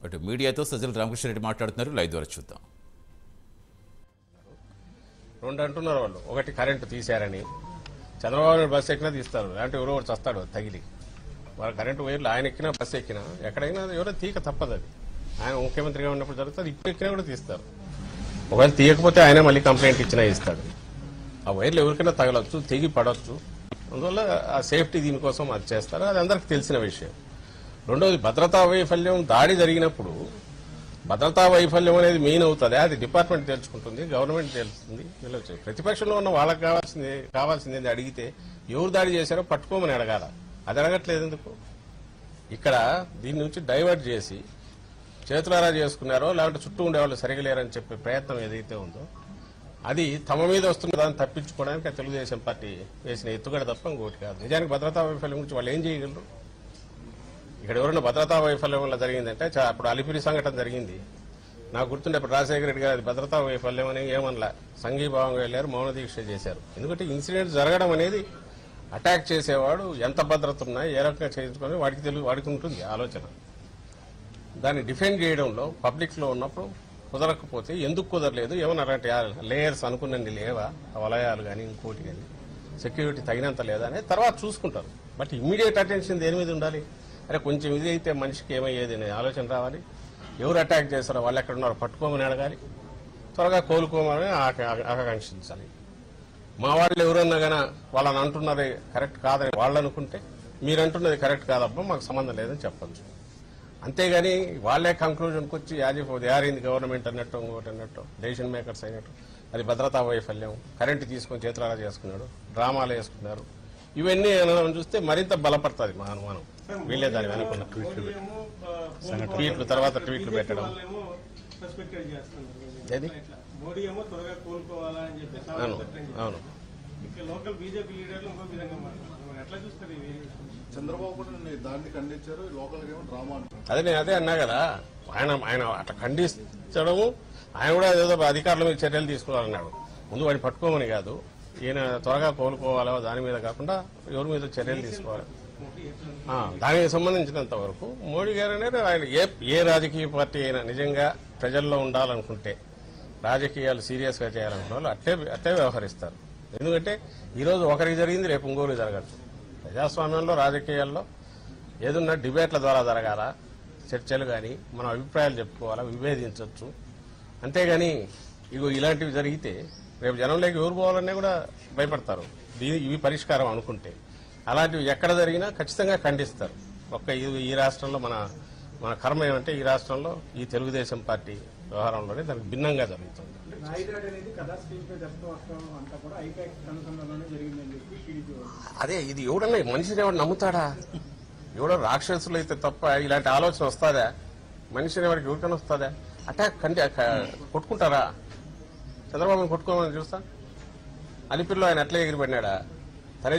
అటు మీడియాతో సజ్జల రామకృష్ణారెడ్డి మాట్లాడుతున్నారు. లైవ్ ద్వారా చూద్దాం. రెండు అంటున్నారు వాళ్ళు. ఒకటి కరెంటు తీశారని, చంద్రబాబు నాయుడు బస్సు ఎక్కినా తీస్తారు, అంటే ఎవరో ఒకటి చస్తాడు తగిలి. వాళ్ళ కరెంటు వైర్లు ఆయన ఎక్కినా బస్సు ఎక్కినా ఎక్కడైనా ఎవరో తీక తప్పదు. అది ఆయన ముఖ్యమంత్రిగా ఉన్నప్పుడు జరుగుతుంది. ఇప్పుడు ఎక్కినా కూడా తీస్తారు. ఒకవేళ తీయకపోతే ఆయన మళ్ళీ కంప్లైంట్ ఇచ్చినా ఇస్తాడు. ఆ వైర్లు ఎవరికైనా తగలొచ్చు, తెగి పడవచ్చు. అందువల్ల ఆ సేఫ్టీ దీనికోసం అది చేస్తారు. అది అందరికి తెలిసిన విషయం. రెండవది, భద్రతా వైఫల్యం దాడి జరిగినప్పుడు భద్రతా వైఫల్యం అనేది మెయిన్ అవుతుంది. అది డిపార్ట్మెంట్ తెలుసుకుంటుంది, గవర్నమెంట్ తెలుస్తుంది. ప్రతిపక్షంలో ఉన్న వాళ్ళకి కావాల్సింది అడిగితే ఎవరు దాడి చేశారో పట్టుకోమని అడగాల. అది అడగట్లేదు ఎందుకు? ఇక్కడ దీని నుంచి డైవర్ట్ చేసి చేతులారా చేసుకున్నారో లేకపోతే చుట్టూ ఉండేవాళ్ళు సరిగా లేరని చెప్పే ప్రయత్నం ఏదైతే ఉందో అది తమ మీద వస్తున్న దాన్ని తప్పించుకోవడానికి తెలుగుదేశం పార్టీ వేసిన ఎత్తుగడ తప్ప ఇంకోటి కాదు. నిజానికి భద్రతా వైఫల్యం గురించి వాళ్ళు ఏం చేయగలరు? ఇక్కడ ఎవరైనా భద్రతా వైఫల్యం వల్ల జరిగిందంటే అప్పుడు అలిపిరి సంఘటన జరిగింది. నాకు గుర్తుండే అప్పుడు రాజశేఖర రెడ్డి గారు అది భద్రతా వైఫల్యం అని ఏమనలా, సంఘీభావంగా వెళ్లారు, మౌన దీక్ష చేశారు. ఎందుకంటే ఇన్సిడెంట్ జరగడం అనేది అటాక్ చేసేవాడు ఎంత భద్రత ఉన్నా ఏ రకంగా చేయించుకొని వాడికి ఉంటుంది ఆలోచన. దాన్ని డిఫెండ్ చేయడంలో పబ్లిక్ లో ఉన్నప్పుడు కుదరకపోతే ఎందుకు కుదరలేదు, ఏమన్నా అలాంటి లేయర్స్ అనుకున్నది లేవా, వలయాలు కానీ ఇంకోటి కానీ సెక్యూరిటీ తగినంత లేదా అనేది తర్వాత చూసుకుంటారు. బట్ ఇమ్మీడియట్ అటెన్షన్ దేని మీద ఉండాలి? అరే కొంచెం ఇది అయితే మనిషికి ఏమయ్యేది అనే ఆలోచన రావాలి. ఎవరు అటాక్ చేస్తారో వాళ్ళు ఎక్కడ ఉన్నారో పట్టుకోమని అడగాలి, త్వరగా కోలుకోమని ఆకాంక్షించాలి. మా వాళ్ళు ఎవరన్నా గానీ వాళ్ళని అంటున్నది కరెక్ట్ కాదని వాళ్ళు అనుకుంటే మీరు అంటున్నది కరెక్ట్ కాదబ్బా మాకు సంబంధం లేదని చెప్పచ్చు. అంతేగాని వాళ్లే కంక్లూజన్కి వచ్చి they are in the government అన్నట్టు ఇంకోటి అన్నట్టు డెసిషన్ మేకర్స్ అయినట్టు అది భద్రతా వైఫల్యం, కరెంటు తీసుకొని చేతులారా చేసుకున్నాడు, డ్రామాలు వేసుకున్నారు, ఇవన్నీ అనడం చూస్తే మరింత బలపడుతుంది మా అనుమానం. వీళ్ళే దాని వెనుకున్న ట్వీట్లు తర్వాత ట్వీట్లు పెట్టడం. అవును అవును చంద్రబాబు దాన్ని ఖండించారు, లోకల్ డ్రామా అంటారు. అదే అన్నా కదా, ఆయన అట్లా ఖండించడము, ఆయన కూడా ఏదో అధికారుల మీద చర్యలు తీసుకోవాలన్నాడు. ముందు వాడిని పట్టుకోమని కాదు, ఈయన త్వరగా కోలుకోవాలో దాని మీద కాకుండా ఎవరి మీద చర్యలు తీసుకోవాలి. దానికి సంబంధించినంత వరకు మోడీ గారు అనేది ఆయన ఏ రాజకీయ పార్టీ అయినా నిజంగా ప్రజల్లో ఉండాలనుకుంటే, రాజకీయాలు సీరియస్ గా చేయాలనుకున్న వాళ్ళు అట్టే వ్యవహరిస్తారు. ఎందుకంటే ఈరోజు ఒకరికి జరిగింది రేపు ఇంకోరికి జరగచ్చు. ప్రజాస్వామ్యంలో రాజకీయాల్లో ఏదన్నా డిబేట్ల ద్వారా జరగాల, చర్చలు కానీ మనం అభిప్రాయాలు చెప్పుకోవాలా, విభేదించవచ్చు. అంతేగాని ఇలాంటివి జరిగితే రేపు జనంలోకి ఎవరు పోవాలనే కూడా భయపడతారు. ఇవి పరిష్కారం అనుకుంటే అలాంటివి ఎక్కడ జరిగినా ఖచ్చితంగా ఖండిస్తారు. ఈ రాష్ట్రంలో మన కర్మ ఏమంటే ఈ రాష్ట్రంలో ఈ తెలుగుదేశం పార్టీ వ్యవహారంలోనే దానికి భిన్నంగా జరుగుతుంది. అదే ఇది ఎవడన్నా మనిషిని ఎవడు నమ్ముతాడా? ఎవడో రాక్షసులు అయితే తప్ప ఇలాంటి ఆలోచన వస్తుందా? మనిషిని ఎవరికి ఎవరికైనా వస్తుందా? అటాక్ కొట్టుకుంటారా? చంద్రబాబుని కొట్టుకోమని చూస్తా. అలిపిరిలో ఆయన అట్లే ఎగిరిపడినాడా? తనే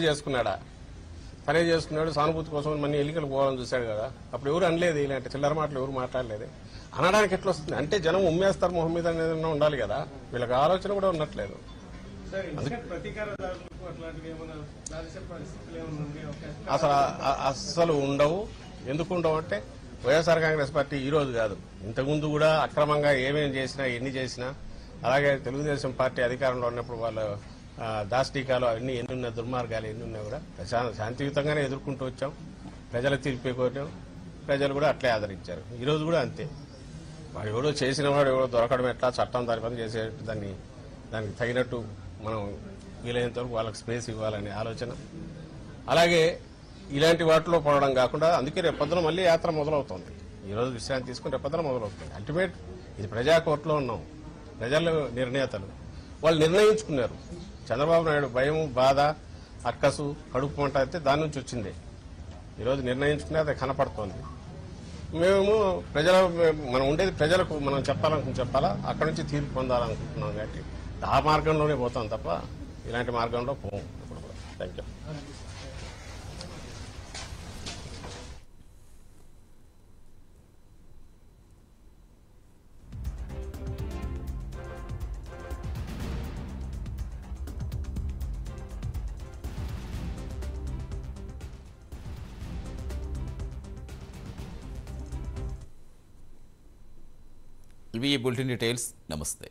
చేసుకున్నాడు, సానుభూతి కోసం మన ఎన్నికలు పోవాలని చూశాడు కదా. అప్పుడు ఎవరు అనలేదు, ఇలాంటి చిల్లర మాటలు ఎవరు మాట్లాడలేదు. అనడానికి ఎట్లా వస్తుంది అంటే జనం ఉమ్మేస్తారు మొహం మీద అనేది ఉండాలి కదా. వీళ్ళకి ఆలోచన కూడా ఉండట్లేదు. అసలు ఉండవు. ఎందుకు ఉండవు అంటే వైఎస్ఆర్ కాంగ్రెస్ పార్టీ ఈ రోజు కాదు, ఇంతకుముందు కూడా అక్రమంగా ఏమేమి చేసినా ఎన్ని చేసినా, అలాగే తెలుగుదేశం పార్టీ అధికారంలో ఉన్నప్పుడు వాళ్ళు దాష్టీకాలు అవన్నీ ఎన్నున్న దుర్మార్గాలు ఎన్నున్నా కూడా శాంతియుతంగానే ఎదుర్కొంటూ వచ్చాం. ప్రజల తీర్పే కోరాం, ప్రజలు కూడా అట్లే ఆదరించారు. ఈ రోజు కూడా అంతే. వాడు ఎవడో చేసిన వాడు ఎవడో దొరకడం ఎట్లా, చట్టం దాని పని చేసే దానికి తగినట్టు మనం వీలైనంత వరకు వాళ్ళకి స్పేస్ ఇవ్వాలనే ఆలోచన. అలాగే ఇలాంటి వాటిలో పడడం కాకుండా అందుకే రేపొద్దున మళ్ళీ యాత్ర మొదలవుతుంది. ఈరోజు విశ్రాంతి తీసుకుని రేపొద్దున మొదలవుతుంది. అల్టిమేట్ ఇది ప్రజాకోర్టులో ఉన్నాం, ప్రజల నిర్ణేతలు వాళ్ళు నిర్ణయించుకున్నారు. చంద్రబాబు నాయుడు భయం, బాధ, అక్కసు, కడుపు మంట అయితే దాని నుంచి వచ్చిందే. ఈరోజు నిర్ణయించుకునే అది కనపడుతోంది. మేము మనం ఉండేది ప్రజలకు మనం చెప్పాలా, అక్కడి నుంచి తీర్పు పొందాలనుకుంటున్నాం. కాబట్టి ఆ మార్గంలోనే పోతాం తప్ప ఇలాంటి మార్గంలో పోము ఇప్పుడు కూడా. Thank you. ఇవి ఈ బులెటిన్ డీటెయిల్స్. నమస్తే.